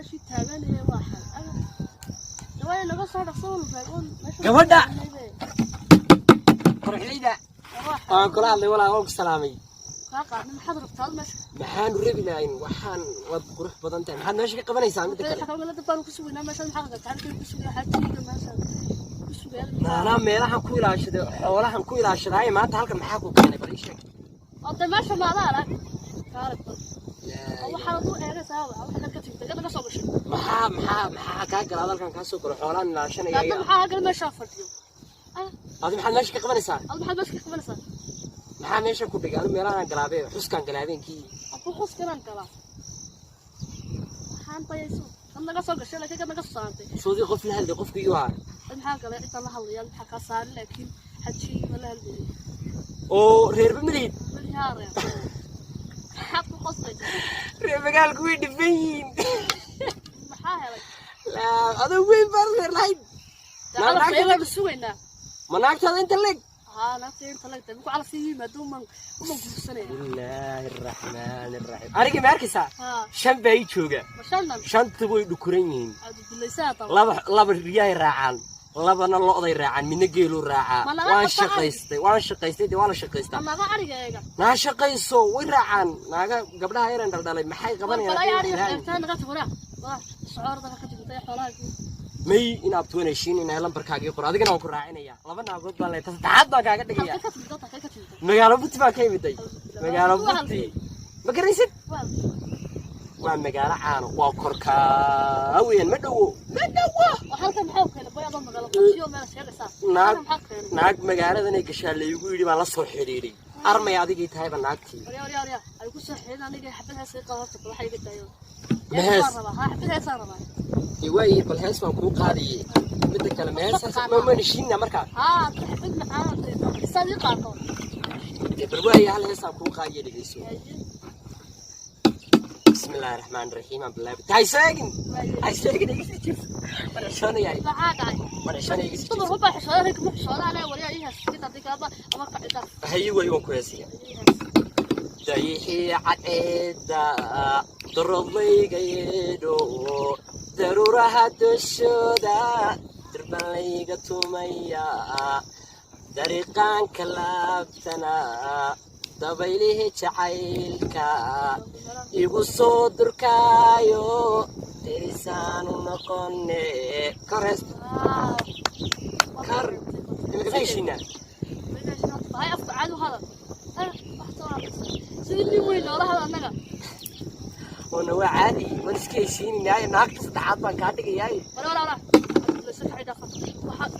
ماشي تابعني واحد أنا لو صار صون فيقول gabadha qorxayda aan kula hadlay walaa oo salaamay قاعد من حضر بطال ماشي maxaan rabinayn waxaan wad qurux badan tahay maxaad meesha ka qabanaysaa mid kale حكوا لنا دبان كسوينا ماشي حقك تعرف كسوي حاجة ماشي كسوي أنا meelahan ku ilaashaday xoolahan ku ilaashaday maanta halkan maxaa ku keenay bal ii sheeg أنت ماشي ما دارك كارك أول حاجة تو إيه سوا أول حاجة كتير تقدر نقص وش maxaa kaa gala hadalkan kaa soo galo xoolahan ilaashanaya لا ما حاجة ما شافت اليوم adi maxaad meesha ka qabanaysaa أنا بحب بس كيف بنسى maxaa meesha ku dhigay anu meelahan galaabay xuskan galaabeenkii أبو خص كمان كلام حان طيسو أنا نقص وش لكن كنا نقص صانتي soodii qof la hadlay qofkii waa المحاكة لا إنت الله الله المحاكة صار لكن حتشي ولا هالبي oo reer bamilid بالهار يا حط قصة reer magaalku way dhifan yihiin محاها la adoo weyn baa reer lahayd تعال فيلا بسوينا ma naagtaada inta leeg ها لا تين طلعت بكو على فيه ما دوم من سنة bismillaahi raxmaani raxiim arigii ma arkaysaa ها shan baa ii jooga مشلنا shanta way dhukuran yihiin عاد بالليسات طبعا laba riyaay raacaan labana lo'day raacaan midna geelu raacaa waan shaqaystay dee waa la shaqaystaa أما قاعد يا naa shaqayso way raacaan naaga gabdhaha yaran dhaldhalay maxay qabanayaan ولا يعرف كان قلت هنا شعور ده كنت بتاعي حولها may in abtoonaysiin in lambarkaaga qor adigana waan ku raacinayaa laba naagood baan leeyahay saddexaad baan kaaga dhigaya magaalo buti baa ka yimiday magaalo buti ma garaysid waa magaalo caano waa korkaa weyn ma dhawo halkan maxaa kale bayada magaalo qofkiyo meel sheegaysaa naag magaaladan ay gashaa la igu yiri baan la soo xiriiray armay adigii tahay ba naagtii يا ay ku soo xiriiraan aniga xabadaha sii qaadata waxay iga tayo mehes xabadaha saaraba iway bal hees baan ku qaadiyay mid kale mehes ma nishiina markaa xabad macaan isaga qaado bal way hal hees aan ku qaadiyay dhigeyso bismillahir rahmanir rahiim billahi taysagin wala shana yaay wala shana yaay طب هو بقى حشارك محشورة على وريا إيها كده ديك أبا أما قاعدة هي ويوم كويسين دايحي عقيدة درضي قيدو ضرورها تشودا دربان ليقى توميا دريقان كلابتنا دبيليه جعيلكا igu soo durkaayo derisaan u noqone karees kar imagashina هاي أفعال وهذا سيدي وين وراها أنا wana waa caadi waan iska heshiinaynaay naagta saddexaad baan kaa dhigayaay ولا لسه حيدا خلاص واحد